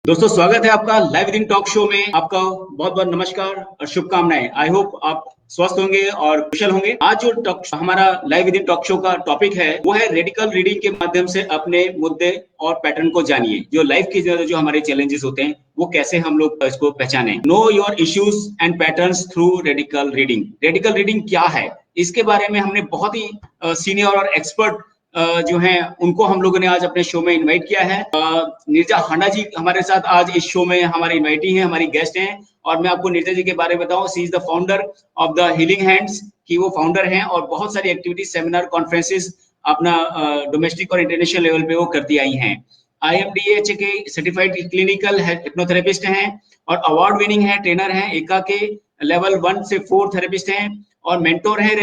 दोस्तों स्वागत है आपका लाइव विदिन टॉक शो में। आपका बहुत बहुत नमस्कार और शुभकामनाएं। आई होप आप स्वस्थ होंगे और कुशल होंगे। आज जो हमारा लाइव विदिन टॉक शो का टॉपिक है वो है रेडिकल रीडिंग के माध्यम से अपने मुद्दे और पैटर्न को जानिए। जो लाइफ की जो हमारे चैलेंजेस होते हैं वो कैसे हम लोग इसको पहचाने। Know your issues and patterns through radical reading. Radical reading क्या है, इसके बारे में हमने बहुत ही सीनियर और एक्सपर्ट जो हैं उनको हम लोगों ने आज अपने शो में इनवाइट किया है। नीरजा हांडा जी हमारे साथ आज इस शो में हमारे इनवाइटी हैं, हमारी गेस्ट हैं। और मैं आपको नीरजा जी के बारे में बताऊं, she is the founder of the healing hands की वो फाउंडर हैं और बहुत सारी एक्टिविटीज, सेमिनार, कॉन्फ्रेंसेस अपना डोमेस्टिक और इंटरनेशनल लेवल पे वो करती आई हैं। IMDH के सर्टिफाइड क्लिनिकल हिप्नोथेरेपिस्ट हैं और अवार्ड विनिंग है, ट्रेनर हैं, एका के लेवल 1 से 4 थेरेपिस्ट हैं और मेंटोर हैं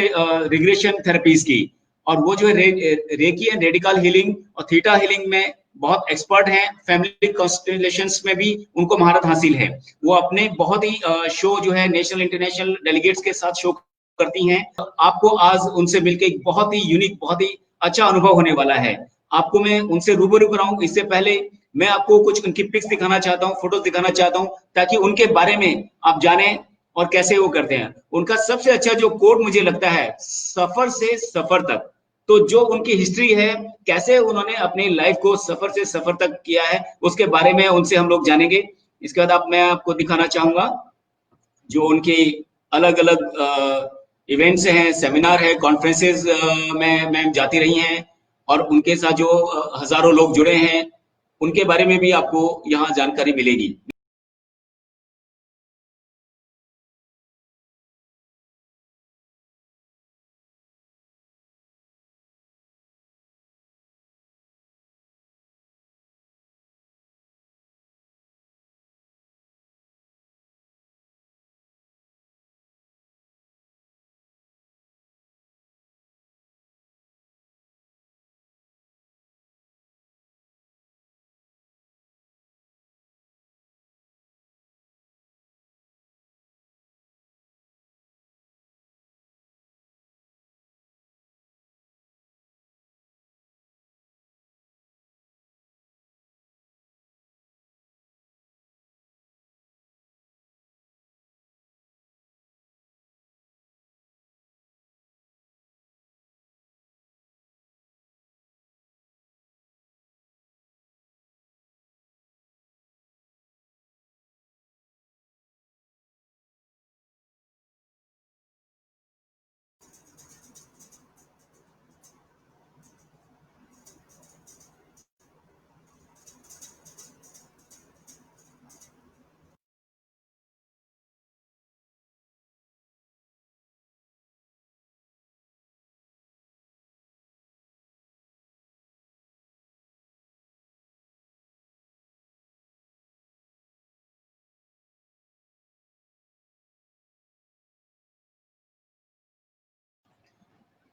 रिग्रेशन थेरेपीज की। और वो जो है रेकी एंड रेडिकल हीलिंग और थीटा हीलिंग में बहुत एक्सपर्ट हैं। फैमिली कॉन्स्टेलेशंस में भी उनको महारत हासिल है। वो अपने बहुत ही शो जो है नेशनल इंटरनेशनल डेलीगेट्स के साथ शो करती हैं। आपको आज उनसे मिलकर एक बहुत ही यूनिक, बहुत ही अच्छा अनुभव होने वाला है। आपको मैं उनसे रूबरू कराऊं इससे पहले मैं आपको कुछ उनकी पिक्स दिखाना चाहता हूँ, फोटोज दिखाना चाहता हूँ, ताकि उनके बारे में आप जानें और कैसे वो करते हैं। उनका सबसे अच्छा जो कोट मुझे लगता है, सफर से सफर तक। तो जो उनकी हिस्ट्री है, कैसे उन्होंने अपनी लाइफ को सफर से सफर तक किया है, उसके बारे में उनसे हम लोग जानेंगे। इसके बाद मैं आपको दिखाना चाहूंगा जो उनकी अलग अलग इवेंट्स हैं, सेमिनार है, कॉन्फ्रेंसेस में मैम जाती रही हैं और उनके साथ जो हजारों लोग जुड़े हैं उनके बारे में भी आपको यहाँ जानकारी मिलेगी।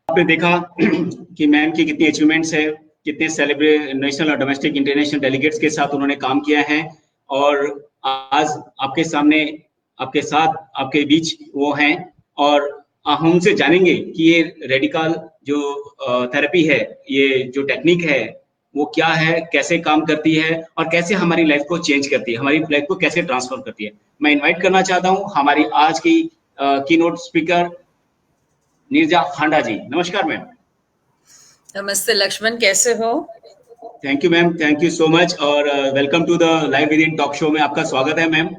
आपने देखा कि मैम की कितनी अचीवमेंट्स है, कितने सेलिब्रेट नेशनल और डोमेस्टिक इंटरनेशनल डेलीगेट्स के साथ उन्होंने काम किया है और आज आपके सामने, आपके साथ, आपके बीच वो हैं। और हम उनसे जानेंगे कि ये रेडिकल जो थेरेपी है, ये जो टेक्निक है वो क्या है, कैसे काम करती है और कैसे हमारी लाइफ को चेंज करती है, हमारी लाइफ को कैसे ट्रांसफॉर्म करती है। मैं इनवाइट करना चाहता हूँ हमारी आज की कीनोट स्पीकर नीरजा हांडा जी। नमस्कार मैम। नमस्ते लक्ष्मण, कैसे हो? Thank you ma'am, thank you so much और welcome to the live within talk show में आपका स्वागत है मैम।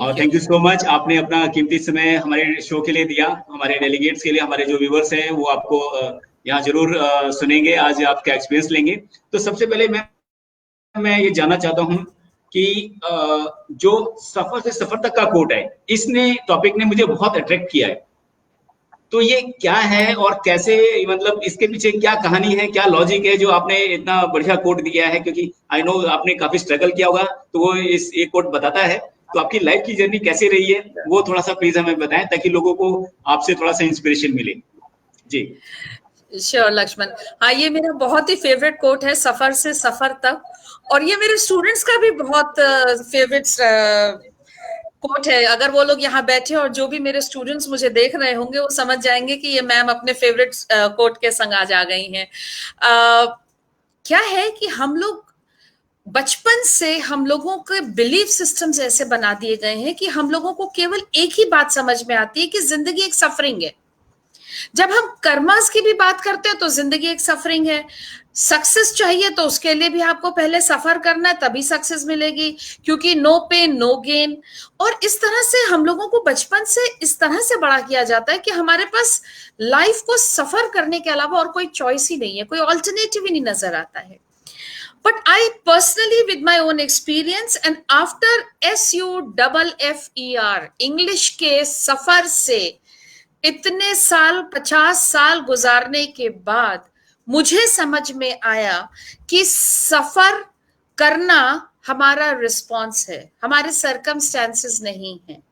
और थैंक यू सो मच, आपने अपना कीमती समय हमारे शो के लिए दिया, हमारे डेलीगेट्स के लिए। हमारे जो व्यूवर्स हैं वो आपको यहाँ जरूर सुनेंगे, आज आपका एक्सपीरियंस लेंगे। तो सबसे पहले मैं ये जानना चाहता हूँ कि जो सफर से सफर तक का कोट है, इसने टॉपिक ने मुझे बहुत अट्रैक्ट किया है। तो ये क्या है और कैसे, मतलब इसके पीछे क्या कहानी है, क्या लॉजिक है जो आपने इतना बढ़िया कोट दिया है? क्योंकि आई नो आपने काफी स्ट्रगल किया होगा, तो वो इस एक कोट बताता है। तो आपकी लाइफ की जर्नी कैसे रही है वो थोड़ा सा प्लीज हमें बताएं, ताकि लोगों को आपसे थोड़ा सा इंस्पिरेशन मिले। जी श्योर लक्ष्मण। हाँ, ये मेरा बहुत ही फेवरेट कोट है, सफर से सफर तक। और ये मेरे स्टूडेंट्स का भी बहुत फेवरेट कोट है। अगर वो लोग यहाँ बैठे और जो भी मेरे स्टूडेंट्स मुझे देख रहे होंगे वो समझ जाएंगे कि ये मैम अपने फेवरेट कोट के संग आज आ गई हैं। क्या है कि हम लोग बचपन से हम लोगों के बिलीफ सिस्टम्स ऐसे बना दिए गए हैं कि हम लोगों को केवल एक ही बात समझ में आती है कि जिंदगी एक सफरिंग है। जब हम कर्मास की भी बात करते हैं तो जिंदगी एक सफरिंग है। सक्सेस चाहिए तो उसके लिए भी आपको पहले सफर करना है, तभी सक्सेस मिलेगी, क्योंकि नो पेन नो गेन। और इस तरह से हम लोगों को बचपन से इस तरह से बड़ा किया जाता है कि हमारे पास लाइफ को सफर करने के अलावा और कोई चॉइस ही नहीं है, कोई ऑल्टरनेटिव ही नहीं नजर आता है। But I personally, with my own experience and after SUFFER English के सफर से इतने साल 50 साल गुजारने के बाद मुझे समझ में आया कि सफर करना हमारा रिस्पॉन्स है, हमारे सरकमस्टेंसेस नहीं है।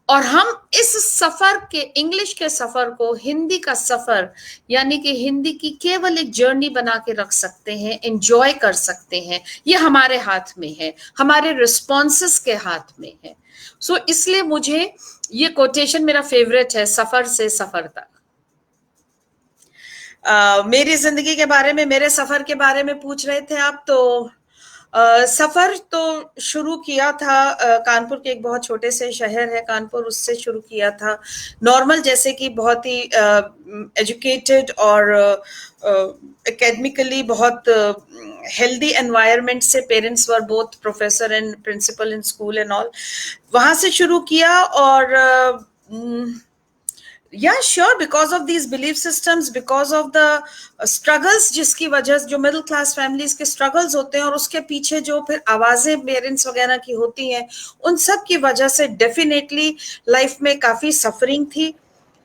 और हम इस सफर के, इंग्लिश के सफर को हिंदी का सफर यानी कि हिंदी की केवल एक जर्नी बना के रख सकते हैं, एंजॉय कर सकते हैं। ये हमारे हाथ में है, हमारे रिस्पॉन्सेस के हाथ में है। सो इसलिए मुझे ये कोटेशन मेरा फेवरेट है, सफर से सफर तक। मेरी जिंदगी के बारे में, मेरे सफर के बारे में पूछ रहे थे आप, तो सफर तो शुरू किया था कानपुर के एक बहुत छोटे से शहर है कानपुर, उससे शुरू किया था। नॉर्मल, जैसे कि बहुत ही एजुकेटेड और एकेडमिकली बहुत हेल्दी एनवायरनमेंट से, parents were both professor and principal in school and all, वहां से शुरू किया। और yeah, sure, because of these belief systems, because of the struggles जिसकी वजह से, जो मिडिल क्लास फैमिलीज के स्ट्रगल्स होते हैं और उसके पीछे जो फिर आवाजें पेरेंट्स वगैरह की होती हैं, उन सब की वजह से डेफिनेटली लाइफ में काफी सफरिंग थी।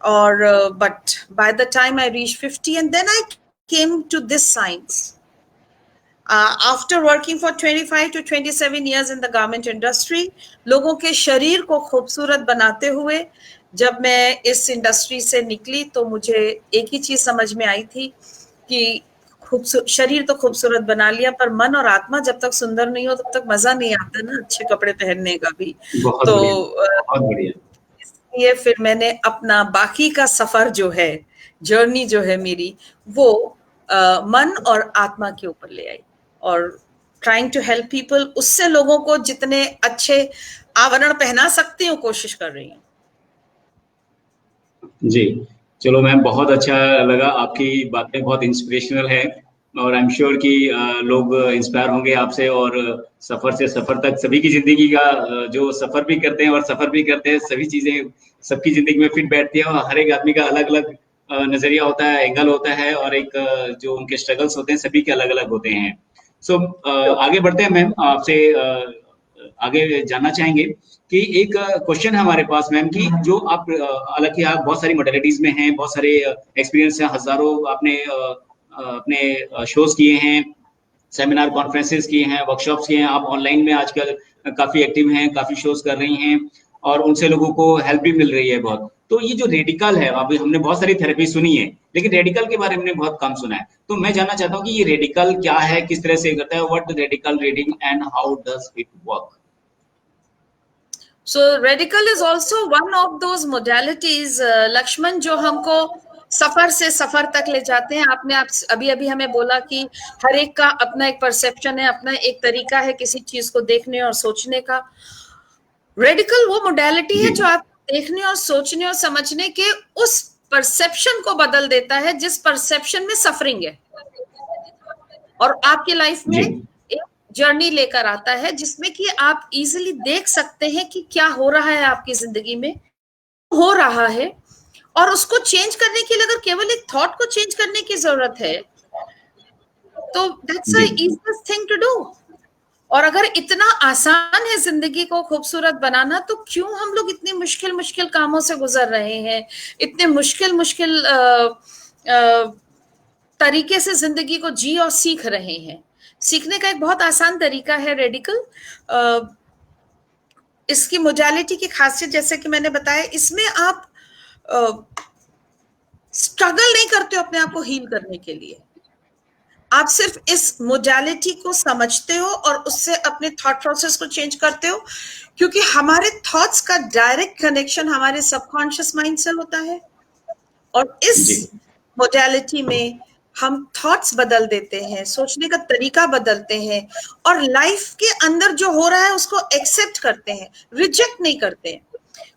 और but by the time I reach 50 and then I came to this science. After working for 25 to 27 years in the garment industry, लोगों के शरीर को खूबसूरत बनाते हुए जब मैं इस इंडस्ट्री से निकली तो मुझे एक ही चीज समझ में आई थी कि शरीर तो खूबसूरत बना लिया, पर मन और आत्मा जब तक सुंदर नहीं हो तब तक मजा नहीं आता ना अच्छे कपड़े पहनने का भी। बहुत तो बहुत बढ़िया। इसलिए फिर मैंने अपना बाकी का सफर जो है, जर्नी जो है मेरी, वो मन और आत्मा के ऊपर ले आई और ट्राइंग टू हेल्प पीपल, उससे लोगों को जितने अच्छे आवरण पहना सकती हूँ कोशिश कर रही हूँ। जी, चलो मैम, बहुत अच्छा लगा, आपकी बातें बहुत इंस्पिरेशनल है और आई एम श्योर कि लोग इंस्पायर होंगे आपसे, और सफर से सफर तक सभी की जिंदगी का जो सफर भी करते हैं और सफर भी करते हैं, सभी चीजें सबकी जिंदगी में फिट बैठती है और हर एक आदमी का अलग अलग नजरिया होता है, एंगल होता है, और एक जो उनके स्ट्रगल्स होते हैं सभी के अलग अलग होते हैं। सो आगे बढ़ते हैं मैम, आपसे आगे जानना चाहेंगे कि एक क्वेश्चन है हमारे पास मैम कि जो आप, हालांकि आप बहुत सारी मॉडलिटीज में हैं, बहुत सारे एक्सपीरियंस हैं, हजारों आपने अपने शोज किए हैं, सेमिनार कॉन्फ्रेंसेस किए हैं, वर्कशॉप्स किए हैं, आप ऑनलाइन में आजकल काफी एक्टिव हैं, काफी शोज कर रही हैं और उनसे लोगों को हेल्प भी मिल रही है बहुत। तो ये जो रेडिकल है, अभी हमने बहुत सारी थेरेपी सुनी है, लेकिन रेडिकल के बारे में हमने बहुत कम सुना है। तो मैं जानना चाहता हूँ कि ये रेडिकल क्या है, किस तरह से करता है, what radical reading and how does it work? So radical is also one of those modalities, Lakshman, जो हमको सफर से सफर तक ले जाते हैं। आपने अभी अभी हमें बोला कि हर एक का अपना एक परसेप्शन है, अपना एक तरीका है किसी चीज को देखने और सोचने का। रेडिकल वो मोडालिटी है जो आप देखने और सोचने और समझने के उस परसेप्शन को बदल देता है जिस परसेप्शन में सफरिंग है, और आपकी लाइफ में एक जर्नी लेकर आता है जिसमें कि आप इजीली देख सकते हैं कि क्या हो रहा है आपकी जिंदगी में, हो रहा है, और उसको चेंज करने के लिए अगर केवल एक थॉट को चेंज करने की जरूरत है तो that's a easiest thing to do. और अगर इतना आसान है जिंदगी को खूबसूरत बनाना, तो क्यों हम लोग इतनी मुश्किल मुश्किल कामों से गुजर रहे हैं, इतने मुश्किल मुश्किल तरीके से जिंदगी को जी और सीख रहे हैं। सीखने का एक बहुत आसान तरीका है रेडिकल। इसकी मोडालिटी की खासियत, जैसे कि मैंने बताया, इसमें आप स्ट्रगल नहीं करते हो अपने आप को हील करने के लिए। आप सिर्फ इस मोडालिटी को समझते हो और उससे अपने थॉट प्रोसेस को चेंज करते हो, क्योंकि हमारे थॉट्स का डायरेक्ट कनेक्शन हमारे सबकॉन्शियस माइंड से होता है। और इस मोडालिटी में हम थॉट्स बदल देते हैं, सोचने का तरीका बदलते हैं, और लाइफ के अंदर जो हो रहा है उसको एक्सेप्ट करते हैं, रिजेक्ट नहीं करते हैं।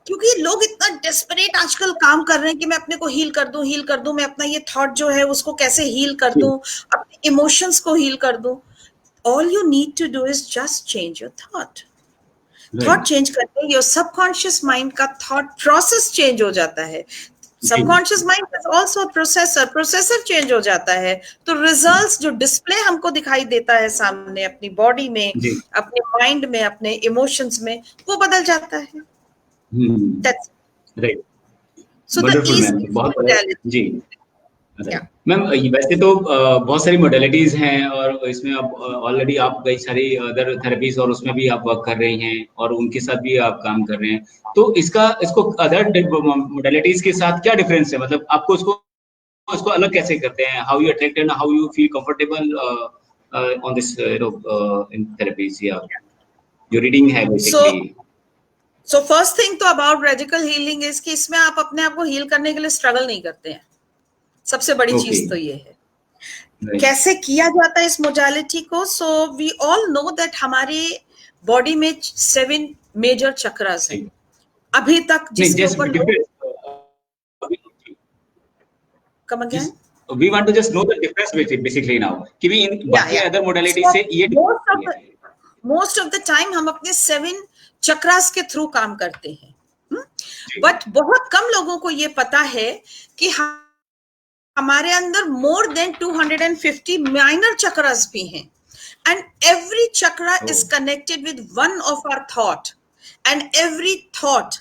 क्योंकि लोग इतना डेस्परेट आजकल काम कर रहे हैं कि मैं अपने को हील कर दूं, मैं अपना ये थॉट जो है उसको कैसे हील कर दूं, अपने इमोशंस को हील कर दूं। All you need to do is just change your thought. Thought change करके योर सबकॉन्शियस माइंड का थॉट प्रोसेस चेंज हो जाता है। Subconscious mind is also processor change हो जाता है, तो रिजल्ट्स जो डिस्प्ले हमको दिखाई देता है सामने, अपनी बॉडी में, अपने माइंड में, अपने इमोशंस में, वो बदल जाता है। Right, So the wonderful easy ma'am, बहुत modality. जी। मैम वैसे तो बहुत सारी मॉडलिटीज हैं, और इसमें अब ऑलरेडी आप कई सारी अदर थेरेपीज और उसमें भी आप वर्क कर रही हैं, और उनके साथ भी आप काम कर रहे हैं। तो इसको अदर मॉडलिटीज के साथ क्या डिफरेंस है, मतलब आपको उसको अलग कैसे करते हैं? How you attract and how you feel comfortable on this in therapies, या जो रीडिंग है बेसिकली? So first thing तो about radical healing is कि इसमें आप अपने आप को हील करने के लिए स्ट्रगल नहीं करते हैं। सबसे बड़ी चीज तो ये है। कैसे किया जाता है इस मोडालिटी को? So we all know that हमारे बॉडी में 7 मेजर चक्रास हैं। अभी तक जिसके ऊपर come again? We want to just know the difference basically now कि भी इन बाकी अदर मोडालिटी से ये मोस्ट ऑफ द टाइम हम अपने 7 चक्रास के थ्रू काम करते हैं, बट बहुत कम लोगों को ये पता है कि हमारे अंदर मोर देन 250 माइनर चक्रास भी हैं, and every chakra is connected with one of our thought, and every thought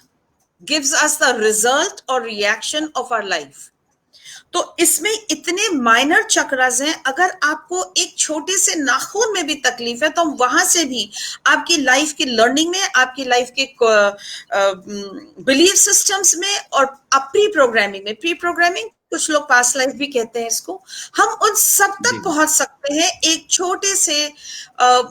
gives us the result और रिएक्शन ऑफ आवर लाइफ। तो इसमें इतने माइनर चक्रास हैं, अगर आपको एक छोटे से नाखून में भी तकलीफ है तो वहां से भी आपकी लाइफ की लर्निंग में, आपकी लाइफ के बिलीफ सिस्टम्स में और प्री प्रोग्रामिंग कुछ लोग पास्ट लाइफ भी कहते हैं इसको, हम उन सब तक पहुंच सकते हैं। एक छोटे से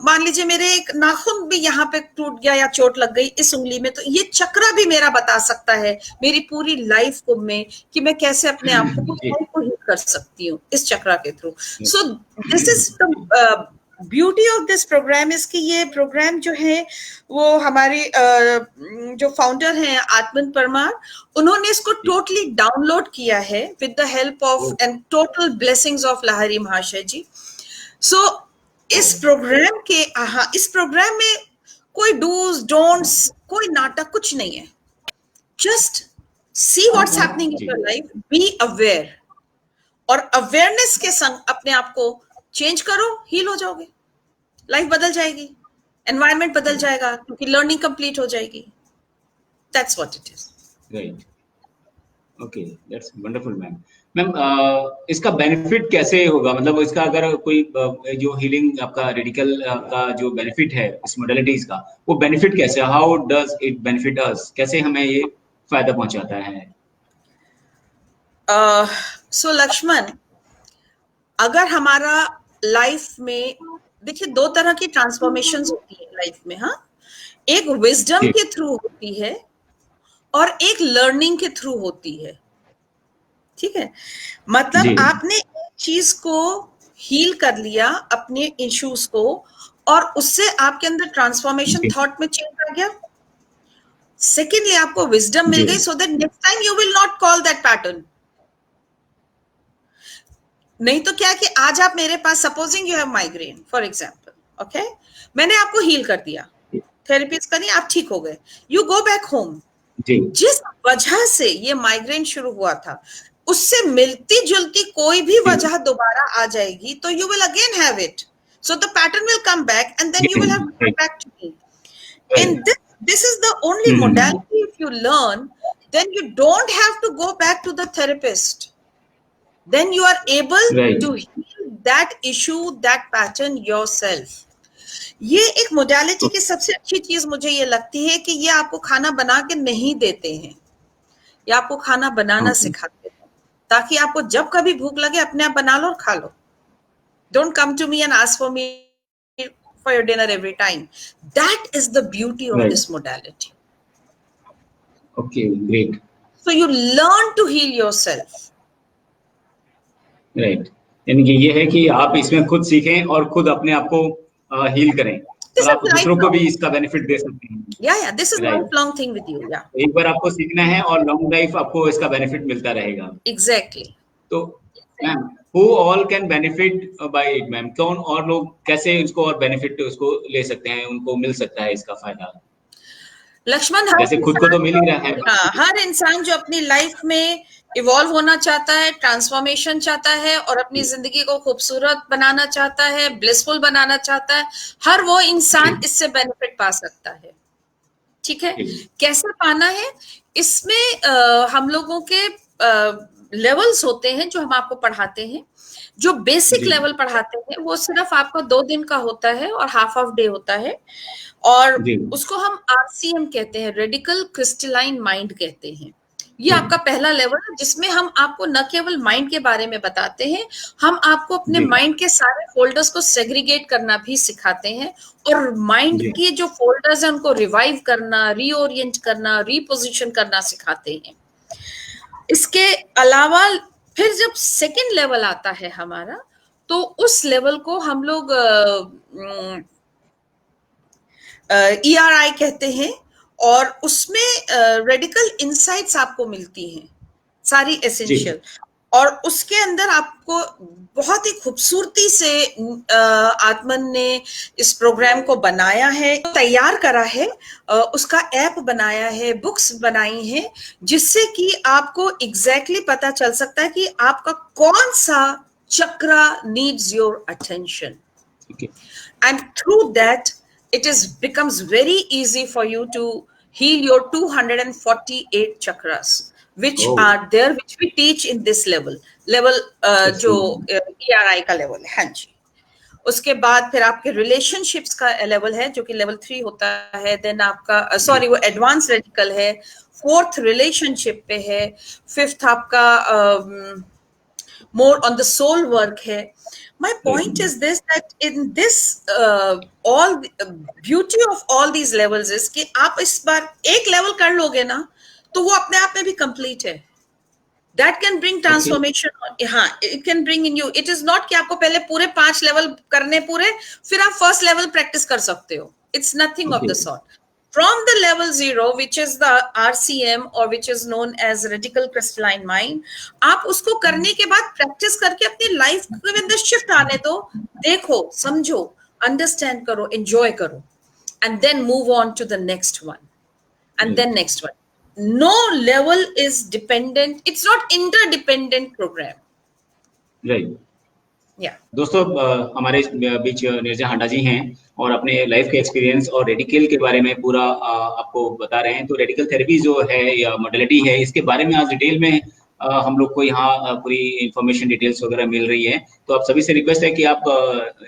मान लीजिए मेरे एक नाखून भी यहाँ पे टूट गया या चोट लग गई इस उंगली में, तो ये चक्रा भी मेरा बता सकता है मेरी पूरी लाइफ को में कि मैं कैसे अपने आप को हील कर सकती हूँ इस चक्रा के through. So this is the beauty of this program is कि ये प्रोग्राम जो है वो हमारे जो फाउंडर हैं आत्मन परमार, उन्होंने इसको टोटली डाउनलोड किया है with the help of and total blessings of Lahiri महाशय जी। सो इस प्रोग्राम में कोई डूज डोंट्स, कोई नाटक, कुछ नहीं है। Just see what's happening in your life, be aware, और अवेयरनेस के संग अपने आप को चेंज करो, हील हो जाओगे, लाइफ बदल जाएगी, एनवायरनमेंट बदल जाएगा, क्योंकि लर्निंग कंप्लीट हो जाएगी। That's what it is. Right, okay, that's wonderful ma'am. Ma'am इसका बेनिफिट कैसे होगा, मतलब इसका अगर कोई जो हीलिंग आपका रेडिकल का जो बेनिफिट है इस मोडालिटीज का, वो बेनिफिट कैसे, हाउ डज इट बेनिफिट अस, कैसे हमें ये फायदा पहुंचाता है? सो लक्ष्मण, अगर हमारा लाइफ में देखिए 2 तरह की ट्रांसफॉर्मेशंस होती है लाइफ में। हाँ, एक विजडम के थ्रू होती है और एक लर्निंग के थ्रू होती है। ठीक है, मतलब आपने एक चीज को हील कर लिया, अपने इश्यूज को, और उससे आपके अंदर ट्रांसफॉर्मेशन थॉट में चेंज आ गया। सेकेंडली आपको विजडम मिल गई, so that next time you will not call that pattern. नहीं तो क्या कि आज आप मेरे पास, supposing you have migraine for example, okay, मैंने आपको हील कर दिया, थेरेपीज करी, आप ठीक हो गए, यू गो बैक होम, जिस वजह से ये माइग्रेन शुरू हुआ था उससे मिलती जुलती कोई भी वजह दोबारा आ जाएगी, तो you will again have it, so the pattern will come back and then you will have to come back to me. And this is the only modality, if you learn, then you don't have to go back to the therapist. Then you are able to heal that issue, that pattern yourself. ये एक modality की सबसे अच्छी चीज मुझे ये लगती है कि ये आपको खाना बना के नहीं देते हैं, ये आपको खाना बनाना सिखाते हैं, ताकि आपको जब कभी भूख लगे अपने आप बना लो और खा लो। Don't come to me and ask for me for your dinner every time. That is the beauty of this modality. Okay, great. So you learn to heal yourself. Right. यानी कि ये है कि आप इसमें खुद सीखें और खुद अपने आप को हील करें This और is आप दूसरों को lifelong. भी इसका बेनिफिट दे सकते हैं। Yeah, this is right, lifelong thing with you. Yeah, एक बार आपको सीखना है और लॉन्ग लाइफ आपको इसका बेनिफिट मिलता रहेगा। exactly. तो ma'am, who all can benefit by it ma'am? कौन और लोग कैसे इसको और बेनिफिट उसको ले सकते हैं, उनको मिल सकता है इसका फायदा? लक्ष्मण, जैसे खुद को तो मिल ही रहा है। हाँ, हर इंसान जो अपनी लाइफ में इवॉल्व होना चाहता है, ट्रांसफॉर्मेशन चाहता है और अपनी जिंदगी को खूबसूरत बनाना चाहता है, ब्लिसफुल बनाना चाहता है, हर वो इंसान इससे बेनिफिट पा सकता है। ठीक है, कैसे पाना है? इसमें हम लोगों के लेवल्स होते हैं जो हम आपको पढ़ाते हैं। जो बेसिक लेवल पढ़ाते हैं वो सिर्फ आपका 2 दिन का होता है और हाफ ऑफ डे होता है, और उसको हम RCM कहते हैं, रेडिकल क्रिस्टलाइन माइंड कहते हैं। ये आपका पहला लेवल है जिसमें हम आपको न केवल माइंड के बारे में बताते हैं, हम आपको अपने माइंड के सारे फोल्डर्स को सेग्रीगेट करना भी सिखाते हैं, और माइंड के जो फोल्डर्स हैं उनको रिवाइव करना, रीओरिएंट करना, रीपोजिशन करना सिखाते हैं। इसके अलावा फिर जब सेकंड लेवल आता है हमारा, तो उस लेवल को हम लोग ERI कहते हैं, और उसमें रेडिकल इनसाइट्स आपको मिलती हैं सारी एसेंशियल, और उसके अंदर आपको बहुत ही खूबसूरती से आत्मन ने इस प्रोग्राम को बनाया है, तैयार करा है, उसका ऐप बनाया है, बुक्स बनाई हैं, जिससे कि आपको एग्जैक्टली पता चल सकता है कि आपका कौन सा chakra needs your attention, and through that it becomes very easy for you to heal your 248 chakras, which are there, which we teach in this level जो ERI का लेवल है। हाँ जी, उसके बाद फिर आपके रिलेशनशिप्स का लेवल है जो कि लेवल 3 होता है। देन आपका वो एडवांस रेडिकल है, 4th रिलेशनशिप पे है, 5th आपका more on the soul work है। My point is this, that in this all beauty of all these levels is कि आप इस बार एक लेवल कर लोगे ना तो वो अपने आप में भी कंप्लीट है। That can bring transformation. हाँ, it can bring in you. It is not कि आपको पहले पूरे 5 लेवल करने पूरे, फिर आप फर्स्ट लेवल प्रैक्टिस कर सकते हो। It's nothing of the sort. From the level 0, which is the RCM or which is known as radical crystalline mind, आप उसको करने के बाद प्रैक्टिस करके अपनी लाइफ में अंदर शिफ्ट आने दो, देखो, समझो, अंडरस्टैंड करो, एंजॉय करो, and then move on to the next one, and then next one. No level is dependent. It's not interdependent program. Right. Yeah. दोस्तों, हमारे बीच नीरजा हांडा जी हैं और अपने लाइफ के एक्सपीरियंस और रेडिकल के बारे में पूरा आपको बता रहे हैं। तो रेडिकल थेरेपी जो है या मॉडलिटी है, इसके बारे में आज डिटेल में हम लोग को यहाँ पूरी इंफॉर्मेशन डिटेल्स वगैरह मिल रही है। तो आप सभी से रिक्वेस्ट है कि आप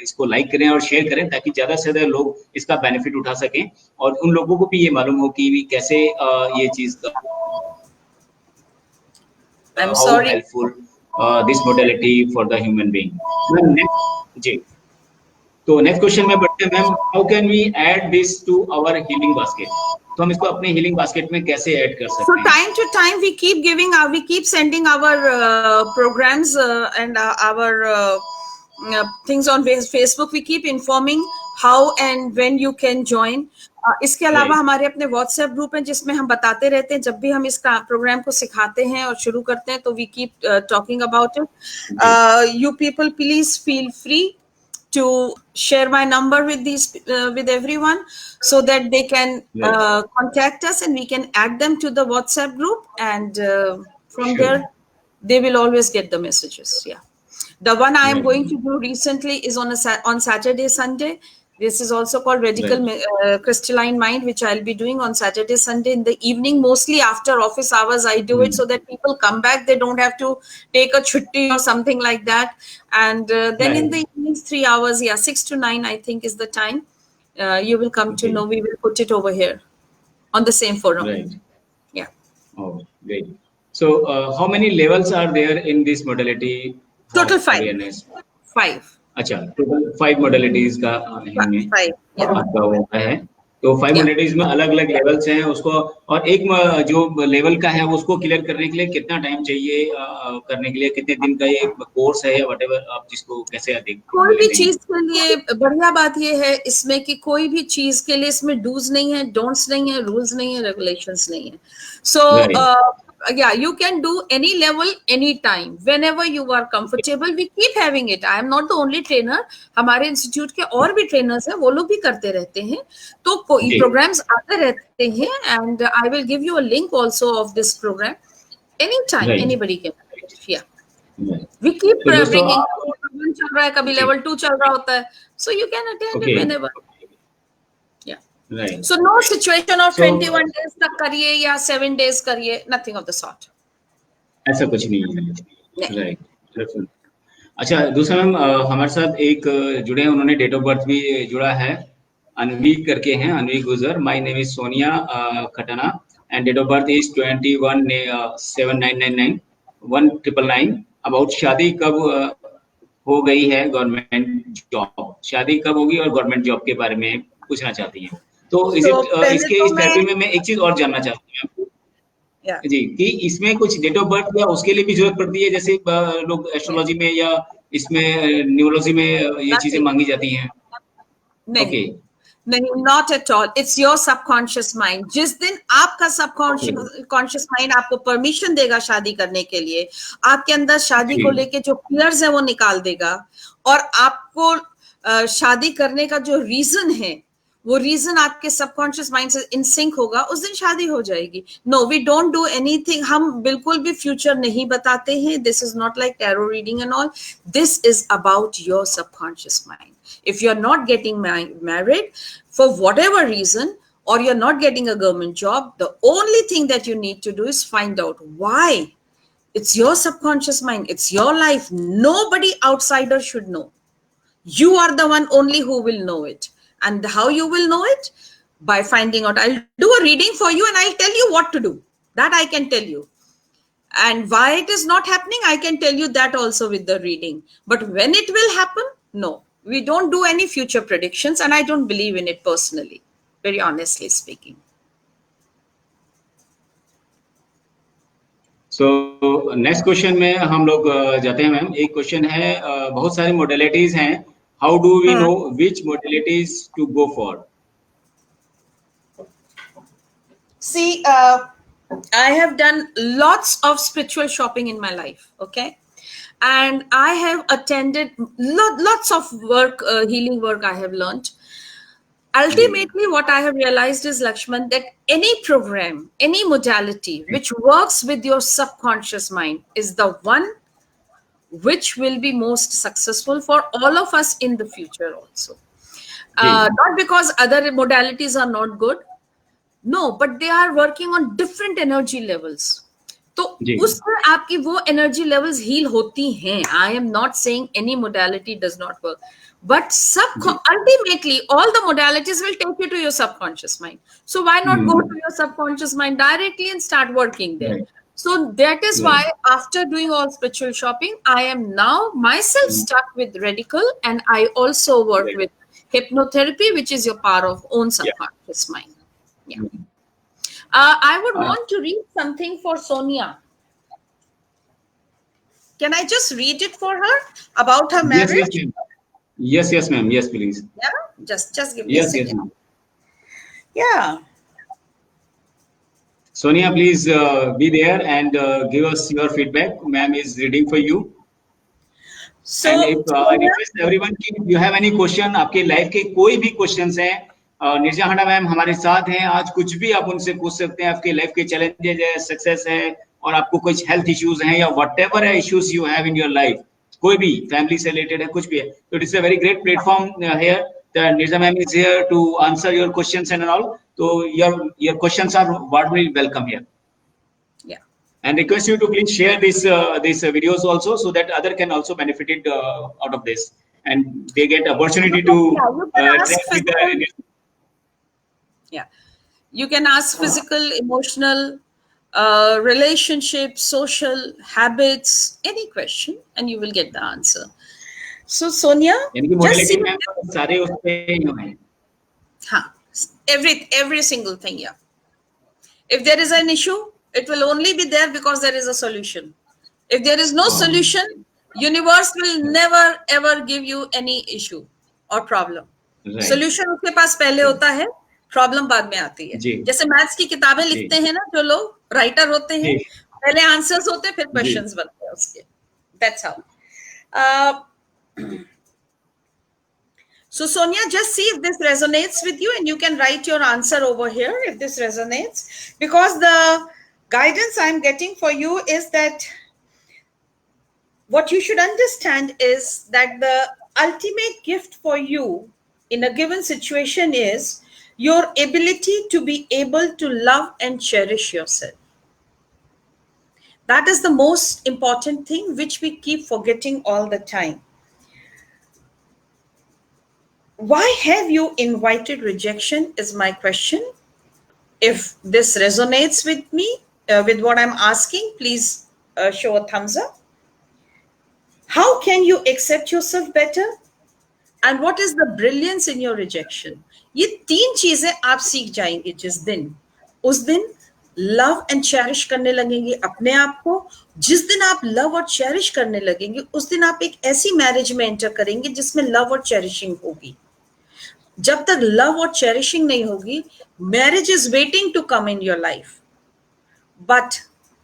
इसको लाइक करें और शेयर करें ताकि ज़्यादा से ज़्यादा लोग इसका बेनिफिट उठा सकें और उन लोगों को भी ये मालूम हो कि कैसे ये चीज़ helpful this modality for the human being. जी, तो नेक्स्ट क्वेश्चन में बढ़ते हैं ma'am, how can we add this to our healing basket? तो हम इसको अपने हीलिंग बास्केट में कैसे ऐड कर सकते हैं? So time to time we keep sending our programs and our things on Facebook. We keep informing how and when you can join. इसके अलावा हमारे अपने व्हाट्सएप ग्रुप हैं जिसमें हम बताते रहते हैं, जब भी हम इसका प्रोग्राम को सिखाते हैं और शुरू करते हैं तो we keep talking about it. You people please feel free to share my number with everyone so that they can contact us and we can add them to the WhatsApp group, and from there they will always get the messages. The one I am going to do recently is on Saturday, Sunday. This is also called Radical Crystalline Mind, which I'll be doing on Saturday, Sunday in the evening, mostly after office hours. I do it so that people come back. They don't have to take a chutti or something like that. And then in the evenings, 3 hours, 6 to 9, I think is the time. You will come to know. We will put it over here on the same forum. Right. Yeah. Oh, great. So how many levels are there in this modality? Total 5. 5. अच्छा, total 5 modalities का आपका होता है। तो 5 Yeah. Modalities में अलग अलग levels हैं उसको, और एक जो लेवल का है उसको क्लियर करने के लिए कितना टाइम चाहिए, करने के लिए कितने दिन का ये कोर्स है या व्हाटएवर आप जिसको कैसे कोई भी लेते हैं? चीज के लिए बढ़िया बात ये है इसमें कि कोई भी चीज के लिए इसमें डूज नहीं है, डोंट्स नहीं है, रूल्स नहीं है, रेगुलेशंस नहीं है. सो yeah, you can do any level anytime whenever you are comfortable. We keep having it. I am not the only trainer. हमारे इंस्टीट्यूट के और भी ट्रेनर्स हैं, वो लोग भी करते रहते हैं. तो कोई प्रोग्राम्स आते रहते हैं, and I will give you a link also of this program. Anytime, anybody can. Yeah. We keep bringing. Level 1 चल रहा है, कभी level 2 चल रहा होता है. So you can attend it whenever. Right. So no situation of 21 days तक करिए या 7 days करिए, nothing of the sort. ऐसा कुछ नहीं है. राइट. अच्छा, दूसरा मैम हमारे साथ एक जुड़े हैं, उन्होंने डेट ऑफ बर्थ भी जुड़ा है, अनवी करके हैं, Anvi Gujjar. My name is Sonia Khatana and date of birth is 21/7/1999 1999. About शादी कब हो गई है, गवर्नमेंट जॉब, शादी कब होगी और गवर्नमेंट जॉब के बारे में पूछना चाहती हैं. तो इसके इस टॉपिक में मैं एक चीज और जानना चाहती हूँ जी, कि इसमें कुछ डेट ऑफ बर्थ या उसके लिए भी जरूरत पड़ती है, जैसे लोग एस्ट्रोलॉजी में या इसमें न्यूरोलॉजी में ये चीजें मांगी जाती हैं? नहीं, नहीं, not at all. It's your subconscious mind. जिस दिन आपका सबकॉन्शियस माइंड आपको परमिशन देगा शादी करने के लिए, आपके अंदर शादी को लेके जो फियर्स है वो निकाल देगा, और आपको शादी करने का जो रीजन है वो रीजन आपके सबकॉन्शियस माइंड से इन सिंक होगा, उस दिन शादी हो जाएगी. No, we don't do anything. हम बिल्कुल भी फ्यूचर नहीं बताते हैं. This is not like tarot reading and all. This is about your subconscious mind. If you're not getting married for whatever reason, or you're not getting a government job, the only thing that you need to do is find out why. It's your subconscious mind. It's your life. Nobody outsider should know. You are the one only who will know it. And how you will know it? By finding out. I'll do a reading for you and I'll tell you what to do. That I can tell you. And why it is not happening, I can tell you that also with the reading. But when it will happen, no. We don't do any future predictions, and I don't believe in it personally, very honestly speaking. So next question में हम लोग जाते हैं ma'am. एक question है, बहुत सारी modalities हैं. How do we know which modalities to go for? See, I have done lots of spiritual shopping in my life, okay? And I have attended lots of work, healing work I have learned. Ultimately, what I have realized is, Lakshman, that any program, any modality which works with your subconscious mind is the one which will be most successful for all of us in the future also. Not because other modalities are not good. No, but they are working on different energy levels. तो उसमें आपकी वो energy levels heal होती हैं. I am not saying any modality does not work, but ultimately all the modalities will take you to your subconscious mind. So why not go to your subconscious mind directly and start working there? So that is why after doing all spiritual shopping, I am now myself stuck with Radical, and I also work with hypnotherapy, which is your power of own subconscious mind. Yeah. I would want to read something for Sonia. Can I just read it for her about her marriage? Yes, ma'am. Yes, please. Yeah, just give me a second. Yeah. Sonia, please be there and give us your feedback. Ma'am is reading for you. So, and if I request everyone, if you have any question, आपके life के कोई भी questions हैं, निर्जा हंडा ma'am हमारे साथ हैं. आज कुछ भी आप उनसे पूछ सकते हैं. आपके लाइफ के चैलेंजेस है, सक्सेस है, और आपको कुछ हेल्थ इश्यूज हैं या whatever issues you have in your life, कोई भी फैमिली से रिलेटेड है, कुछ भी है, तो it's a very great platform here. Nirja ma'am is here to answer your questions and all. So your questions are warmly welcome here. Yeah. And request you to please share these videos also, so that other can also benefit it out of this, and they get opportunity to yeah, you can ask physical, emotional, relationship, social, habits, any question, and you will get the answer. So Sonia, सारे उसपे हैं. हाँ, Every single thing. Yeah. If there is an issue, it will only be there because there is a solution. If there is no Wow. solution, universe will never ever give you any issue or problem. Right. Solution उसके पास पहले होता है, problem बाद में आती है. जी. जैसे maths की किताबें जी. लिखते हैं ना जो लोग राइटर होते हैं, जी. पहले आंसर्स होते हैं फिर जी. क्वेश्चंस बनते हैं उसके. That's how. So Sonia, just see if this resonates with you, and you can write your answer over here if this resonates, because the guidance I'm getting for you is that what you should understand is that the ultimate gift for you in a given situation is your ability to be able to love and cherish yourself. That is the most important thing which we keep forgetting all the time. Why have you invited rejection is my question. If this resonates with me, with what I'm asking, please show a thumbs up. How can you accept yourself better? And what is the brilliance in your rejection? ये 3 चीजें आप सीख जाएंगे जिस दिन, उस दिन love and cherish करने लगेंगे अपने आप को. जिस दिन आप लव और चेरिश करने लगेंगे, उस दिन आप एक ऐसी मैरिज में एंटर करेंगे जिसमें लव और चेरिशिंग होगी. जब तक लव और चेरिशिंग नहीं होगी, marriage is waiting to come in your life. But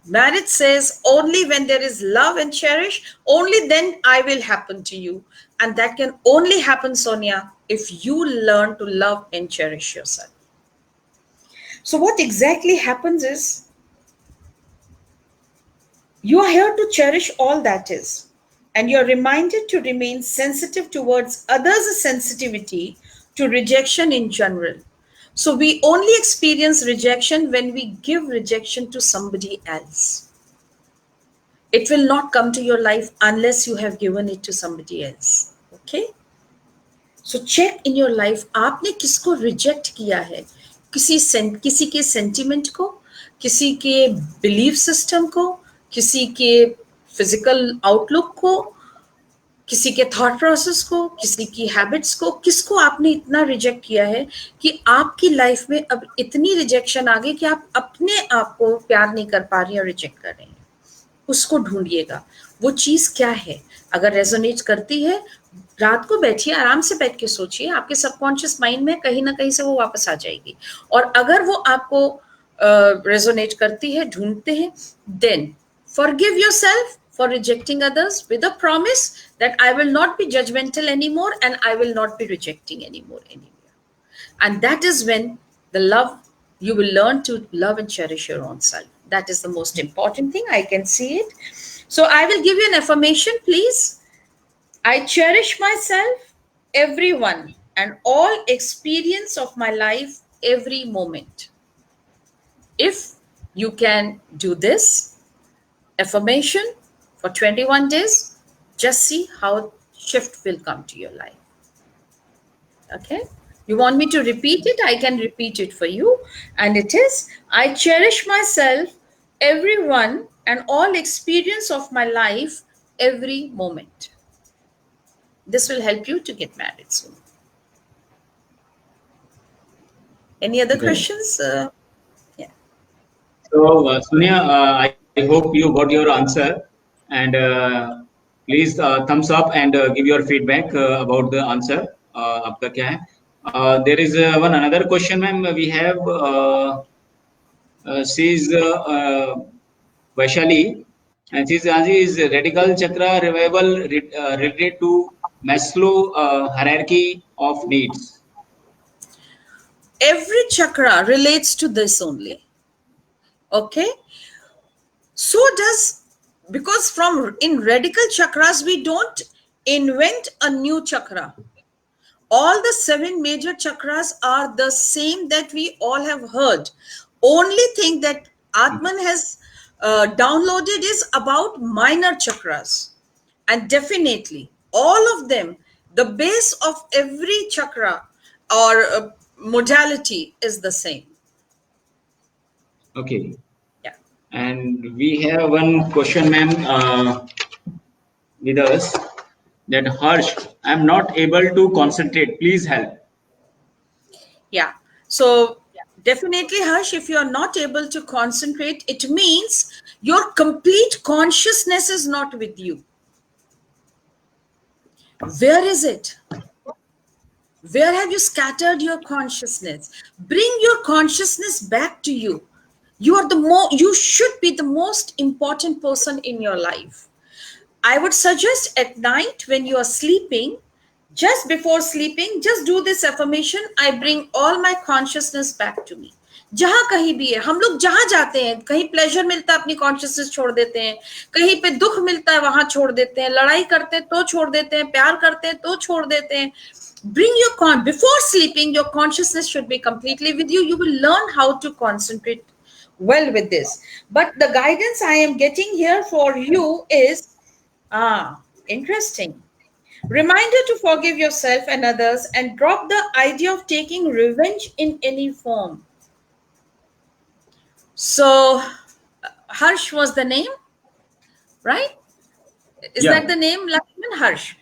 marriage says only when there is love and cherish, only then I will happen to you. And that can only happen, Sonia, if you learn to love and cherish yourself. So what exactly happens is, you are here to cherish all that is, and you're reminded to remain sensitive towards others' sensitivity to rejection in general. So we only experience rejection when we give rejection to somebody else. It will not come to your life unless you have given it to somebody else. Okay? So check in your life, आपने किसको reject किया है? किसी के sentiment को, किसी के belief system को, किसी के physical outlook को, किसी के थॉट प्रोसेस को, किसी की हैबिट्स को, किसको आपने इतना रिजेक्ट किया है कि आपकी लाइफ में अब इतनी रिजेक्शन आ गई कि आप अपने आप को प्यार नहीं कर पा रही हैं और रिजेक्ट कर रही हैं. उसको ढूंढिएगा, वो चीज क्या है. अगर रेजोनेट करती है, रात को बैठिए, आराम से बैठ के सोचिए, आपके सबकॉन्शियस माइंड में कहीं ना कहीं से वो वापस आ जाएगी. और अगर वो आपको रेजोनेट करती है, ढूंढते हैं, then forgive yourself for rejecting others with a promise that I will not be judgmental anymore and I will not be rejecting anymore anywhere. And that is when the love, you will learn to love and cherish your own self. That is the most important thing. I can see it. So I will give you an affirmation, please. I cherish myself, everyone, and all experience of my life, every moment. If you can do this affirmation for 21 days, just see how shift will come to your life. Okay? You want me to repeat it? I can repeat it for you. And it is, I cherish myself, everyone, and all experience of my life, every moment. This will help you to get married soon. Any other questions? Yeah. So, Sonia, I hope you got your answer. And please thumbs up and give your feedback about the answer. आपका क्या है? There is one another question, ma'am. We have she's Vaishali, and she's is radical chakra revival related to Maslow hierarchy of needs. Every chakra relates to this only. Okay. So does, because from in radical chakras, we don't invent a new chakra. All the 7 major chakras are the same that we all have heard. Only thing that Atman has downloaded is about minor chakras. And definitely, all of them, the base of every chakra or modality is the same. Okay. And we have one question, ma'am, with us, that Harsh, I'm not able to concentrate. Please help. Yeah. So definitely, Harsh, if you are not able to concentrate, it means your complete consciousness is not with you. Where is it? Where have you scattered your consciousness? Bring your consciousness back to you. You should be the most important person in your life. I would suggest at night when you are sleeping, just before sleeping, just do this affirmation. I bring all my consciousness back to me. जहां कहीं भी है, हम लोग जहां जाते हैं, कहीं प्लेजर मिलता है अपनी कॉन्शियसनेस छोड़ देते हैं, कहीं पे दुख मिलता है वहां छोड़ देते हैं, लड़ाई करते हैं तो छोड़ देते हैं, प्यार करते हैं तो छोड़ देते हैं. Bring your before sleeping, your consciousness should be completely with you. You will learn how to concentrate well with this. But the guidance I am getting here for you is interesting. Reminder to forgive yourself and others and drop the idea of taking revenge in any form. So, Harsh was the name, right? Is Yeah. that the name, Lakshman? Harsh.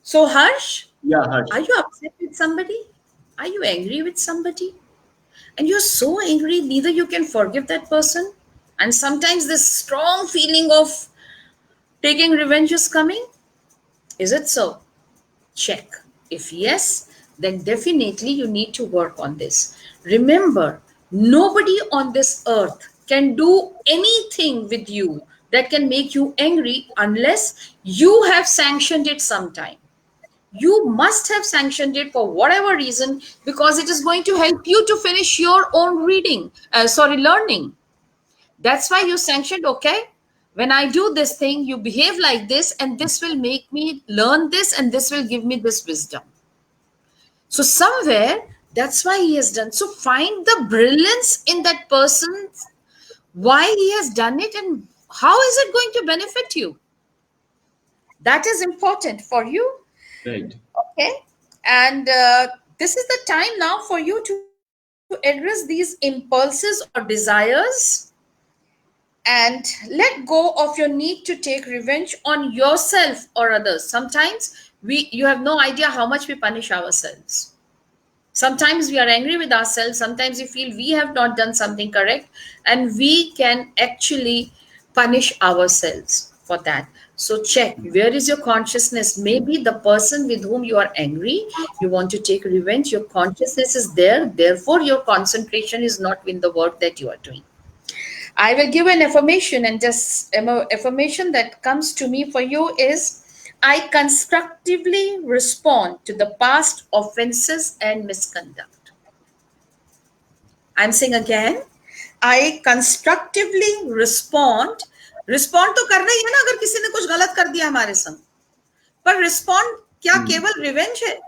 So, Harsh, Yeah, Harsh. are you upset with somebody? Are you angry with somebody? And you're so angry, neither you can forgive that person. And sometimes this strong feeling of taking revenge is coming. Is it so? Check. If yes, then definitely you need to work on this. Remember, nobody on this earth can do anything with you that can make you angry unless you have sanctioned it sometime. You must have sanctioned it for whatever reason, because it is going to help you to finish your own learning. That's why you sanctioned, okay, when I do this thing, you behave like this, and this will make me learn this, and this will give me this wisdom. So somewhere, that's why he has done. So find the brilliance in that person, why he has done it, and how is it going to benefit you. That is important for you. Right. Okay. And this is the time now for you to address these impulses or desires and let go of your need to take revenge on yourself or others. Sometimes you have no idea how much we punish ourselves. Sometimes we are angry with ourselves. Sometimes we feel we have not done something correct, and we can actually punish ourselves for that. So check, where is your consciousness? Maybe the person with whom you are angry, you want to take revenge, your consciousness is there. Therefore, your concentration is not in the work that you are doing. I will give an affirmation, and this affirmation that comes to me for you is, I constructively respond to the past offenses and misconduct. I'm saying again, I constructively respond. Respond तो करना ही है ना, अगर किसी ने कुछ गलत कर दिया हमारे संग. पर रिस्पॉन्ड क्या केवल रिवेंज है,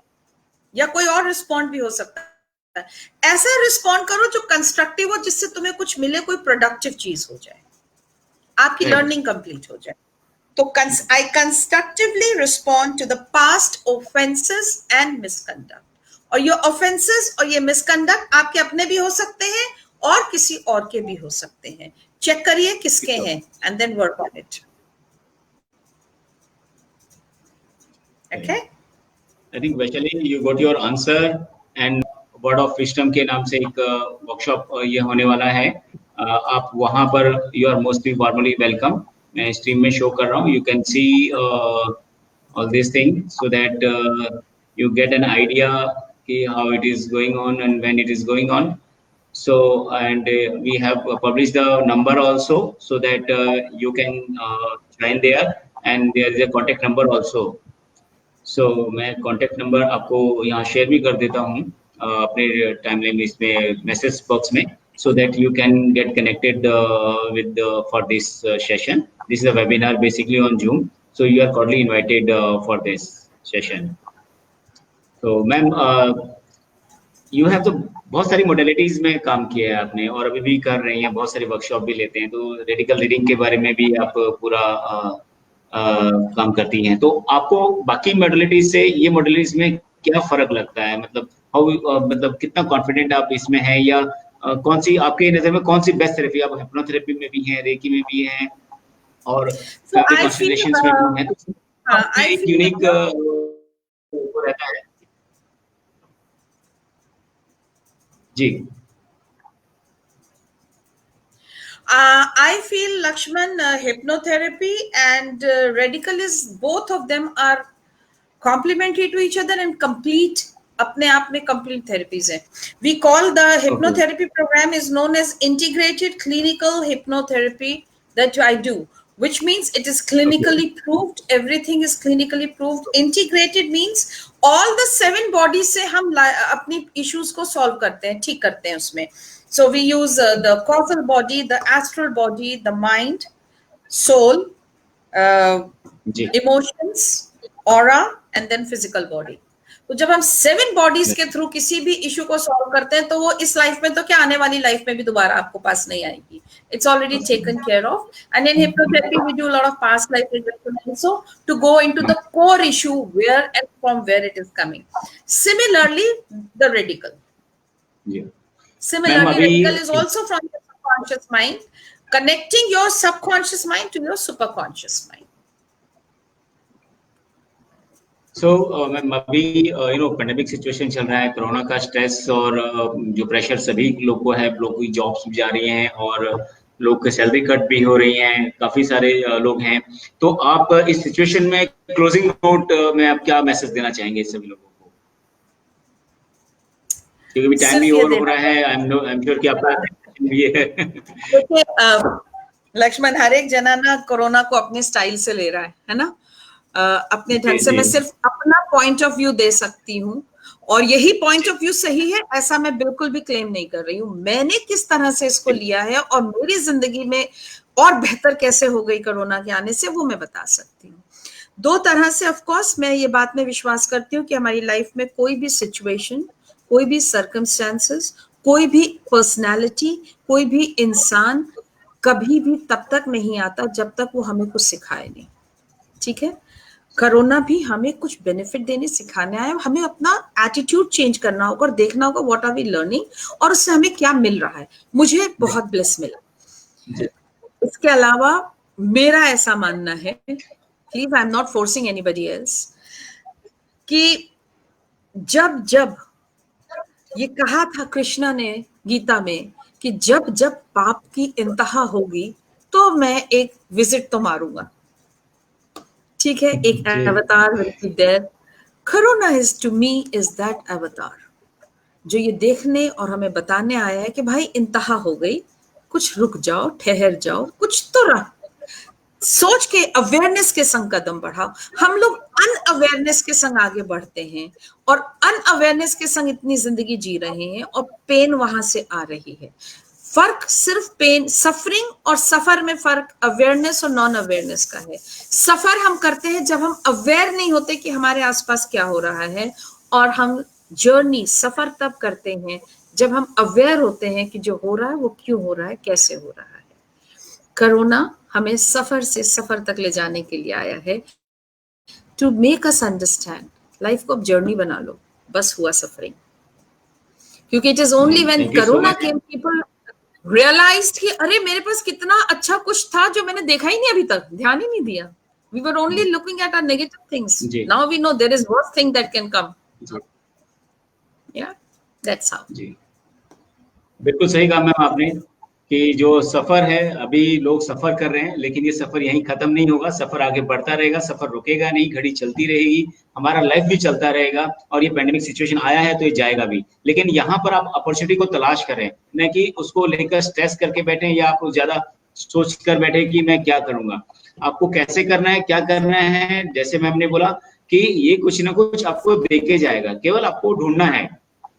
या कोई और रिस्पॉन्ड भी हो सकता है. ऐसा रिस्पॉन्ड करो जो कंस्ट्रक्टिव हो, जिससे तुम्हें कुछ मिले, कोई प्रोडक्टिव चीज हो जाए, आपकी लर्निंग कंप्लीट हो जाए. तो I constructively respond to the past offenses and misconduct. और ये offenses और ये misconduct आपके अपने भी हो सकते हैं और किसी और के भी हो सकते हैं. चेक करिए किसके हैं and then work on it. Okay? I think Vaishali, you got your answer, and word of wisdom के नाम से एक वर्कशॉप ये होने वाला है. आप वहां पर you are mostly warmly welcome. मैं स्ट्रीम में शो कर रहा हूँ. You can see all these things so that you get an idea how it is going on and when it is going on. So, and we have published the number also so that you can join there, and there is a contact number also. So मैं contact number आपको यहाँ share भी कर देता हूँ अपने timeline इसमें message box में, so that you can get connected with for this session. This is a webinar basically on Zoom, so you are cordially invited for this session. So ma'am, you have तो बहुत सारी modalities में काम किया है आपने, और अभी भी कर रहे हैं, बहुत सारी workshop भी लेते हैं. तो radical reading के बारे में भी आप पूरा काम करती हैं. तो आपको बाकी मॉडलिटीज से ये मॉडलिटीज में क्या फर्क लगता है? मतलब मतलब कितना कॉन्फिडेंट आप इसमें हैं, या कौन सी आपके नजर में कौन सी बेस्ट थेरेपी? आप हिप्नोथेरेपी में भी हैं, रेकी में भी हैं, और कॉन्स्टलेशंस में भी हैं. तो एक यूनिक रहता है. जी। I feel, Lakshman, hypnotherapy and radical is, both of them are complementary to each other and complete, अपने आप में complete therapies हैं. We call the okay. hypnotherapy program is known as integrated clinical hypnotherapy that I do, which means it is okay. clinically proved. Everything is clinically proved. Integrated means all the 7 bodies से हम अपनी issues को solve करते हैं, ठीक करते हैं उसमें. So we use the causal body, the astral body, the mind, soul, ji. emotions, aura, and then physical body. तो जब हम 7 बॉडीज के थ्रू किसी भी इशू को सॉल्व करते हैं तो वो इस लाइफ में तो क्या आने वाली लाइफ में भी दोबारा आपको पास नहीं आएगी. It's already taken care of. And in hypnotherapy we do a lot of past life regression also to go into the core issue where and from where it is coming. Similarly, the radical. जी। Similarly, अभी radical is also from your subconscious mind, connecting your subconscious mind to your superconscious mind. So ma'am अभी pandemic situation चल रहा है, corona का stress और जो pressure सभी लोग को है, लोग की जॉब्स जा रही हैं और लोग के सैलरी कट भी हो रही हैं, काफी सारे लोग हैं. तो आप इस सिचुएशन में क्लोजिंग नोट में आप क्या मैसेज देना चाहेंगे सभी लोगों को, क्योंकि टाइम भी ओवर हो रहा है. आई एम श्योर कि आपका भी है. देखिए लक्ष्मण, हर एक जना ना कोरोना को अपने स्टाइल से ले रहा है ना, अपने ढंग से. मैं सिर्फ अपना पॉइंट ऑफ व्यू दे सकती हूँ और यही पॉइंट ऑफ व्यू सही है ऐसा मैं बिल्कुल भी क्लेम नहीं कर रही हूँ. मैंने किस तरह से इसको लिया है और मेरी जिंदगी में और बेहतर कैसे हो गई कोरोना के आने से, वो मैं बता सकती हूँ. 2 तरह से. ऑफ कोर्स मैं ये बात में विश्वास करती हूँ कि हमारी लाइफ में कोई भी सिचुएशन, कोई भी सर्कमस्टेंसेस, कोई भी पर्सनैलिटी, कोई भी इंसान कभी भी तब तक नहीं आता जब तक वो हमें कुछ सिखाए नहीं. ठीक है, कोरोना भी हमें कुछ बेनिफिट देने सिखाने आया. हमें अपना एटीट्यूड चेंज करना होगा और देखना होगा व्हाट आर वी लर्निंग और उससे हमें क्या मिल रहा है. मुझे बहुत ब्लेस मिला. इसके अलावा मेरा ऐसा मानना है, please I am not forcing anybody else, कि जब जब ये कहा था कृष्णा ने गीता में कि जब जब पाप की इंतहा होगी तो मैं एक विजिट तो मारूंगा. ठीक है, एक अवतार will be there. Corona is to me is that अवतार जो ये देखने और हमें बताने आया है कि भाई इंतहा हो गई, कुछ रुक जाओ, ठहर जाओ, कुछ तो रहा. सोच के अवेयरनेस के संग कदम बढ़ाओ. हम लोग अनअवेयरनेस के संग आगे बढ़ते हैं और अनअवेयरनेस के संग इतनी जिंदगी जी रहे हैं और पेन वहां से आ रही है. फर्क सिर्फ पेन, सफरिंग और सफर में फर्क अवेयरनेस और नॉन अवेयरनेस का है. सफर हम करते हैं जब हम अवेयर नहीं होते कि हमारे आसपास क्या हो रहा है, और हम जर्नी, सफर तब करते हैं जब हम अवेयर होते हैं कि जो हो रहा है वो क्यों हो रहा है, कैसे हो रहा है. कोरोना हमें सफर से सफर तक ले जाने के लिए आया है, to make us understand. Life को अब जर्नी बना लो, बस हुआ सफरिंग. क्योंकि it is only when corona came people realized कि अरे मेरे पास कितना अच्छा कुछ था जो मैंने देखा ही नहीं अभी तक, ध्यान ही नहीं दिया. We were only looking at our negative things. Now we know there is worse thing that can come. Yeah, that's how. जी, बिल्कुल सही कहा मैम आपने कि जो सफर है, अभी लोग सफर कर रहे हैं लेकिन ये सफर यहीं खत्म नहीं होगा. सफर आगे बढ़ता रहेगा, सफर रुकेगा नहीं, घड़ी चलती रहेगी, हमारा लाइफ भी चलता रहेगा. और ये पेंडेमिक सिचुएशन आया है तो ये जाएगा भी, लेकिन यहाँ पर आप अपॉर्चुनिटी को तलाश करें, न कि उसको लेकर स्ट्रेस करके बैठे या आप ज्यादा सोच कर बैठे कि मैं क्या करूंगा. आपको कैसे करना है, क्या करना है, जैसे मैम ने बोला कि ये कुछ ना कुछ आपको देके जाएगा, केवल आपको ढूंढना है.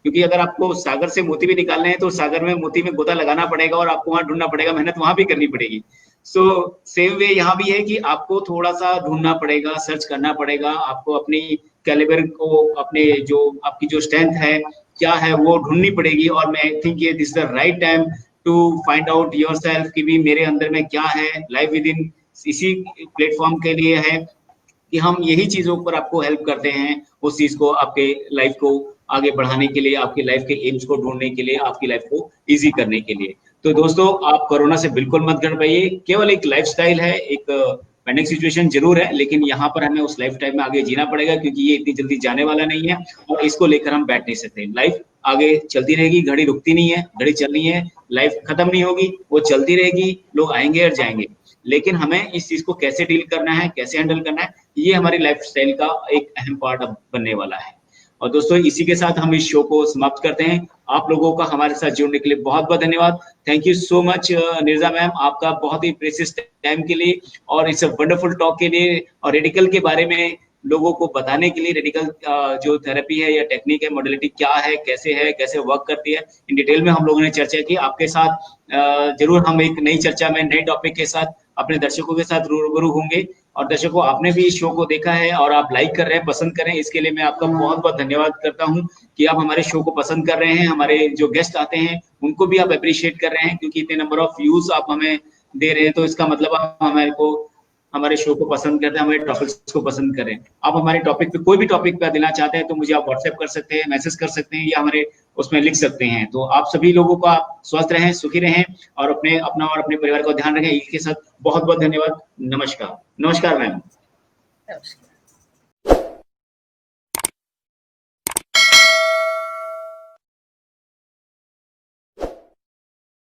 क्योंकि अगर आपको सागर से मोती भी निकालने हैं तो सागर में मोती में गोता लगाना पड़ेगा और आपको वहां ढूंढना पड़ेगा, मेहनत वहां भी करनी पड़ेगी. सो सेम वे यहाँ भी है कि आपको थोड़ा सा ढूंढना पड़ेगा, सर्च करना पड़ेगा. आपको अपनी कैलिबर को, अपने जो आपकी जो स्ट्रेंथ है क्या है वो ढूंढनी पड़ेगी. और मैं थिंक ये this the right time to find out yourself कि भी मेरे अंदर में क्या है. लाइफ विद इन इसी प्लेटफॉर्म के लिए है कि हम यही चीजों पर आपको हेल्प करते हैं, उस चीज को आपके लाइफ को आगे बढ़ाने के लिए, आपकी लाइफ के एम्स को ढूंढने के लिए, आपकी लाइफ को इजी करने के लिए. तो दोस्तों, आप कोरोना से बिल्कुल मत घबराइए, केवल एक लाइफस्टाइल है, एक पेंडिंग सिचुएशन जरूर है, लेकिन यहाँ पर हमें उस लाइफ टाइम में आगे जीना पड़ेगा, क्योंकि ये इतनी जल्दी जाने वाला नहीं है और इसको लेकर हम बैठ नहीं सकते। लाइफ आगे चलती रहेगी, घड़ी रुकती नहीं है, घड़ी चल रही है, लाइफ खत्म नहीं होगी, वो चलती रहेगी, लोग आएंगे और जाएंगे, लेकिन हमें इस चीज को कैसे डील करना है, कैसे हैंडल करना है, ये हमारी लाइफ स्टाइल का एक अहम पार्ट अब बनने वाला है। और दोस्तों, इसी के साथ हम इस शो को समाप्त करते हैं। आप लोगों का हमारे साथ जुड़ने के लिए बहुत बहुत धन्यवाद। Thank you so much Nirja ma'am, आपका बहुत ही प्रेशियस टाइम के लिए और इस वंडरफुल टॉक के लिए, और रेडिकल के बारे में लोगों को बताने के लिए, रेडिकल जो थेरेपी है या टेक्निक है, मॉडलिटी क्या है, कैसे वर्क करती है, इन डिटेल में हम लोगों ने चर्चा की। आपके साथ जरूर हम एक नई चर्चा में नए टॉपिक के साथ अपने दर्शकों के साथ रूबरू होंगे। और दर्शकों, आपने भी इस शो को देखा है और आप लाइक कर रहे हैं, पसंद कर रहे हैं, इसके लिए मैं आपका बहुत बहुत धन्यवाद करता हूं कि आप हमारे शो को पसंद कर रहे हैं। हमारे जो गेस्ट आते हैं उनको भी आप अप्रिशिएट कर रहे हैं, क्योंकि इतने नंबर ऑफ व्यूज आप हमें दे रहे हैं, तो इसका मतलब आप हमारे शो को पसंद करते हैं, हमारे टॉपिक्स को पसंद करें। आप हमारे टॉपिक पे कोई भी टॉपिक पे देना चाहते हैं तो मुझे आप व्हाट्सएप कर सकते हैं, मैसेज कर सकते हैं, या हमारे उसमें लिख सकते हैं। तो आप सभी लोगों का स्वस्थ रहें, सुखी रहें और अपना और अपने परिवार का ध्यान रखें। इसके साथ बहुत बहुत धन्यवाद। नमस्कार। नमस्कार मैम।